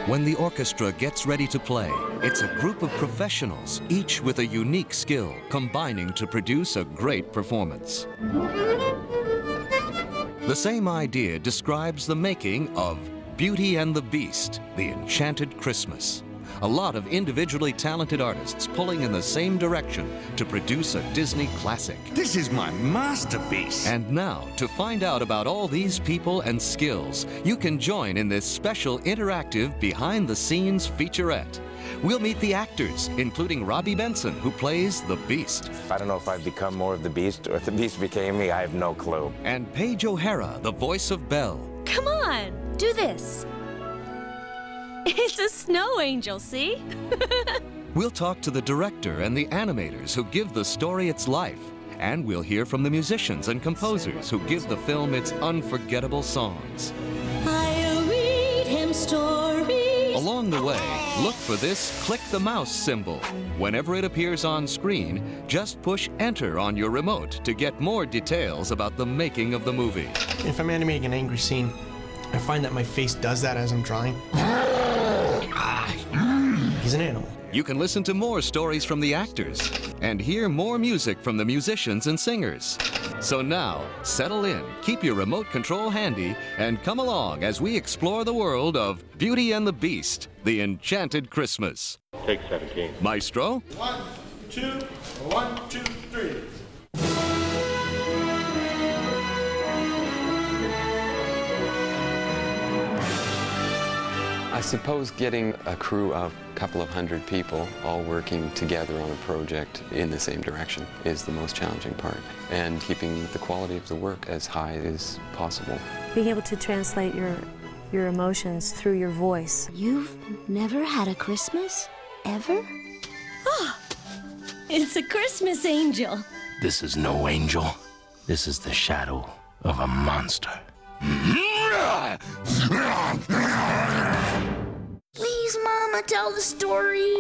When the orchestra gets ready to play, it's a group of professionals, each with a unique skill, combining to produce a great performance. The same idea describes the making of Beauty and the Beast, The Enchanted Christmas. A lot of individually talented artists pulling in the same direction to produce a Disney classic. This is my masterpiece. And now, to find out about all these people and skills, you can join in this special interactive behind-the-scenes featurette. We'll meet the actors, including Robbie Benson, who plays the Beast. I don't know if I've become more of the Beast or if the Beast became me. I have no clue. And Paige O'Hara, the voice of Belle. Come on, do this. It's a snow angel, see? We'll talk to the director and the animators who give the story its life. And we'll hear from the musicians and composers who give the film its unforgettable songs. I'll read him stories. Along the way, look for this click the mouse symbol. Whenever it appears on screen, just push enter on your remote to get more details about the making of the movie. If I'm animating an angry scene, I find that my face does that as I'm drawing. He's an animal. You can listen to more stories from the actors and hear more music from the musicians and singers. So now, settle in, keep your remote control handy, and come along as we explore the world of Beauty and the Beast, The Enchanted Christmas. Take 17. Maestro? 1, 2, 1, 2, 3. I suppose getting a crew of a couple of hundred people all working together on a project in the same direction is the most challenging part, and keeping the quality of the work as high as possible. Being able to translate your emotions through your voice. You've never had a Christmas? Ever? Oh, it's a Christmas angel. This is no angel. This is the shadow of a monster. Please, Mama, tell the story.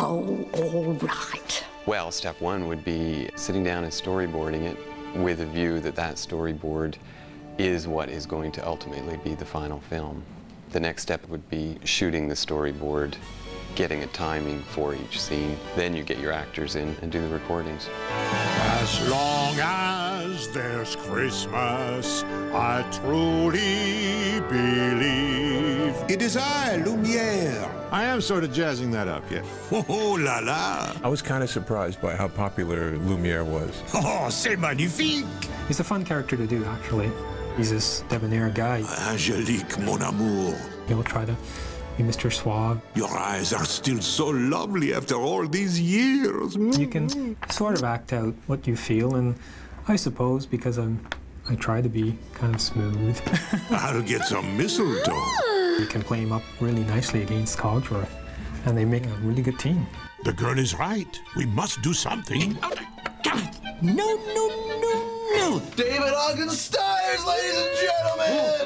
Oh, all right. Well, step one would be sitting down and storyboarding it with a view that that storyboard is what is going to ultimately be the final film. The next step would be shooting the storyboard, getting a timing for each scene. Then you get your actors in and do the recordings. As long as there's Christmas, I truly believe. It is I, Lumière. I am sort of jazzing that up, yeah. Oh la la. I was kind of surprised by how popular Lumière was. Oh, c'est magnifique. He's a fun character to do, actually. He's this debonair guy. Angélique, mon amour. He'll try to be Mr. Suave. Your eyes are still so lovely after all these years. You can sort of act out what you feel, and I suppose because I try to be kind of smooth. I'll get some mistletoe. You can play him up really nicely against Cogsworth, and they make a really good team. The girl is right. We must do something. No! David Ogden Stiers, ladies and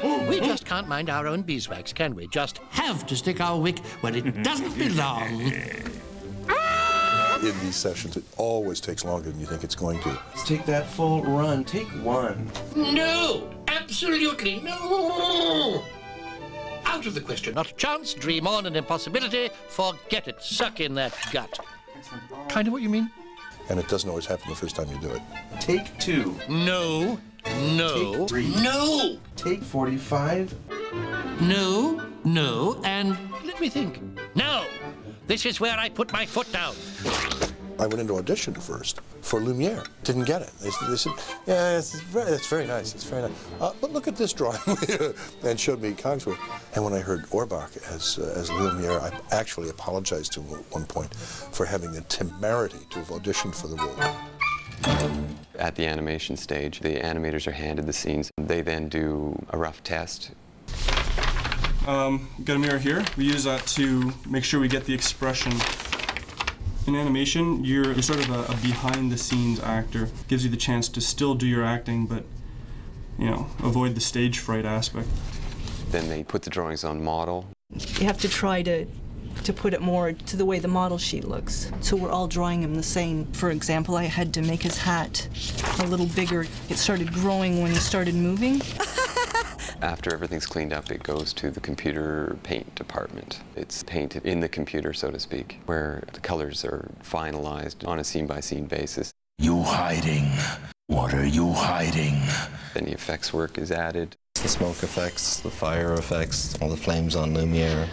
gentlemen! We just can't mind our own beeswax, can we? Just have to stick our wick where it doesn't belong. In these sessions, it always takes longer than you think it's going to. Let's take that full run. Take one. No! Absolutely no! Out of the question. Not a chance. Dream on an impossibility. Forget it. Suck in that gut. Kind of what you mean? And it doesn't always happen the first time you do it. Take 2. No. No. Take 3. No. Take 45. No. No. And let me think. No. This is where I put my foot down. I went into audition first for Lumière. Didn't get it. They said, yeah, it's very nice. It's very nice. But look at this drawing. And showed me Cogsworth. And when I heard Orbach as Lumière, I actually apologized to him at one point for having the temerity to have auditioned for the role. At the animation stage, the animators are handed the scenes. They then do a rough test. Got a mirror here. We use that to make sure we get the expression. In animation, you're sort of a behind-the-scenes actor. Gives you the chance to still do your acting, but, you know, avoid the stage fright aspect. Then they put the drawings on model. You have to try to put it more to the way the model sheet looks. So we're all drawing him the same. For example, I had to make his hat a little bigger. It started growing when he started moving. After everything's cleaned up, it goes to the computer paint department. It's painted in the computer, so to speak, where the colors are finalized on a scene-by-scene basis. You hiding? What are you hiding? Then the effects work is added. The smoke effects, the fire effects, all the flames on Lumiere,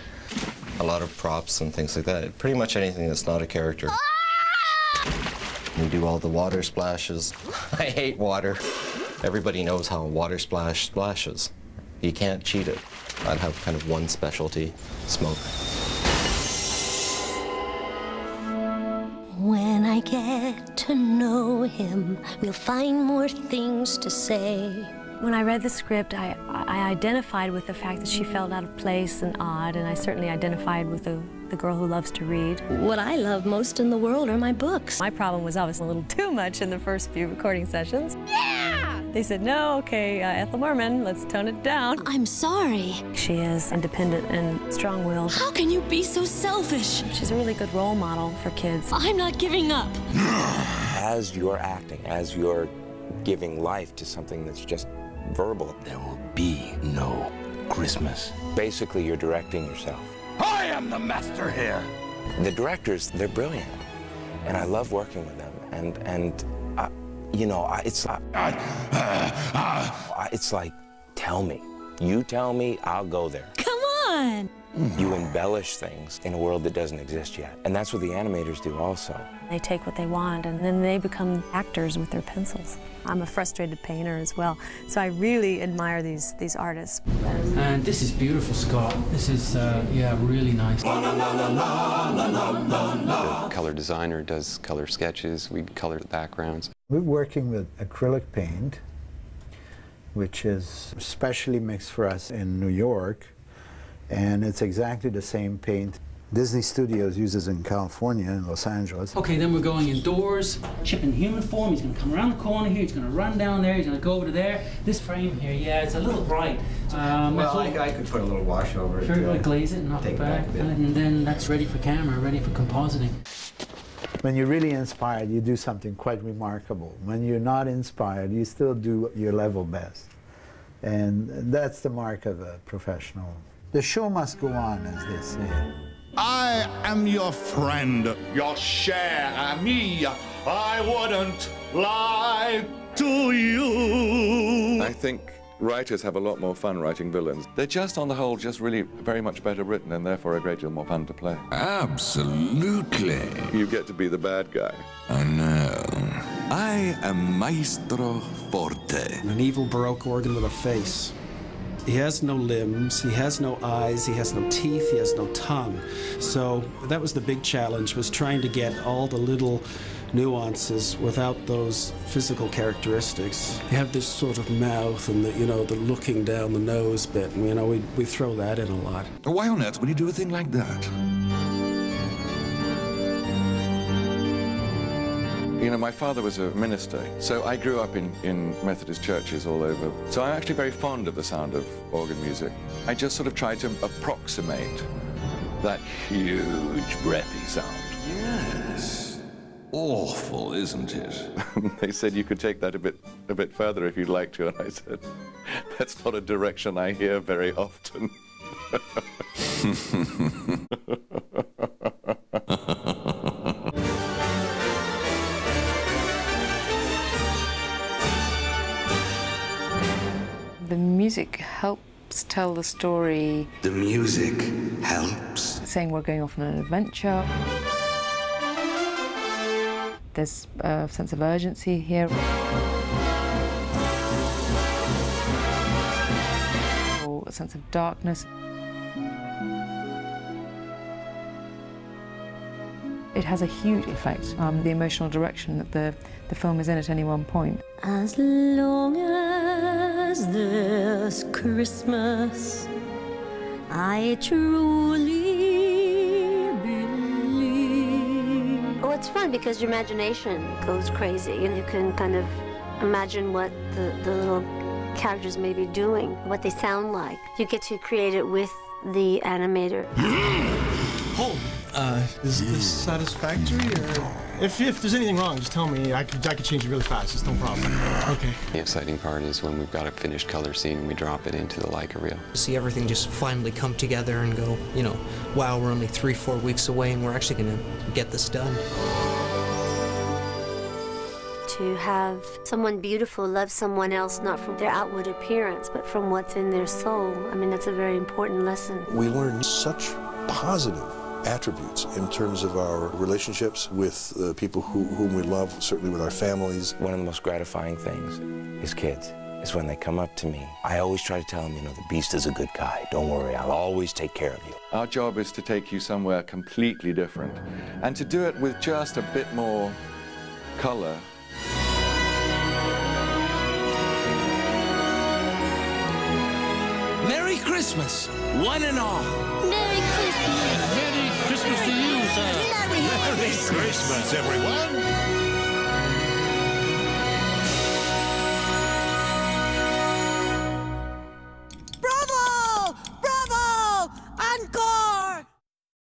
a lot of props and things like that. Pretty much anything that's not a character. We do all the water splashes. I hate water. Everybody knows how a water splash splashes. You can't cheat it. I'd have kind of one specialty, smoke. When I get to know him, we'll find more things to say. When I read the script, I identified with the fact that she felt out of place and odd, and I certainly identified with the girl who loves to read. What I love most in the world are my books. My problem was always a little too much in the first few recording sessions. Yeah! They said, no, okay, Ethel Merman, let's tone it down. I'm sorry. She is independent and strong-willed. How can you be so selfish? She's a really good role model for kids. I'm not giving up. As you're acting, as you're giving life to something that's just verbal, there will be no Christmas. Basically, you're directing yourself. I am the master here. The directors, they're brilliant, and I love working with them. And you know, it's like, tell me. You tell me, I'll go there. Come on. You embellish things in a world that doesn't exist yet, and that's what the animators do also. They take what they want, and then they become actors with their pencils. I'm a frustrated painter as well, so I really admire these artists. And this is beautiful, Scott. This is, yeah, really nice. The color designer does color sketches, we color the backgrounds. We're working with acrylic paint, which is specially mixed for us in New York, and it's exactly the same paint Disney Studios uses in California, in Los Angeles. Okay, then we're going indoors. Chip in human form, he's going to come around the corner here, he's going to run down there, he's going to go over to there. This frame here, yeah, it's a little bright. Well, I could put a little wash over it. Sure, you glaze it and knock it back, and then that's ready for camera, ready for compositing. When you're really inspired, you do something quite remarkable. When you're not inspired, you still do your level best. And that's the mark of a professional. The show must go on, as they say. I am your friend, your cher ami. I wouldn't lie to you. I think writers have a lot more fun writing villains. They're just, on the whole, just really very much better written and therefore a great deal more fun to play. Absolutely. You get to be the bad guy. I know. I am Maestro Forte. An evil Baroque organ with a face. He has no limbs, he has no eyes, he has no teeth, he has no tongue. So that was the big challenge, was trying to get all the little nuances without those physical characteristics. You have this sort of mouth and the, you know, the looking down the nose bit, and, you know, we throw that in a lot. Why on earth would you do a thing like that? You know, my father was a minister, so I grew up in Methodist churches all over. So I'm actually very fond of the sound of organ music. I just sort of tried to approximate that huge, breathy sound. Yes. Awful, isn't it? They said you could take that a bit further if you'd like to, and I said, that's not a direction I hear very often. The music helps tell the story. The music helps. Saying we're going off on an adventure. There's a sense of urgency here. Or a sense of darkness. It has a huge effect on the emotional direction that the film is in at any one point. As long as there's Christmas, I truly believe. Well, it's fun because your imagination goes crazy and you can kind of imagine what the little characters may be doing, what they sound like. You get to create it with the animator. Is this satisfactory, or? If there's anything wrong, just tell me. I could change it really fast. It's no problem. Okay. The exciting part is when we've got a finished color scene and we drop it into the Leica reel. See everything just finally come together and go, you know, wow, we're only 3-4 weeks away and we're actually going to get this done. To have someone beautiful love someone else not from their outward appearance, but from what's in their soul, I mean, that's a very important lesson. We learn such positive attributes in terms of our relationships with people whom we love, certainly with our families. One of the most gratifying things is kids. Is when they come up to me. I always try to tell them, you know, the Beast is a good guy. Don't worry, I'll always take care of you. Our job is to take you somewhere completely different, and to do it with just a bit more color. Merry Christmas, one and all. Merry Christmas. Merry Christmas to you, sir. Merry Christmas, everyone.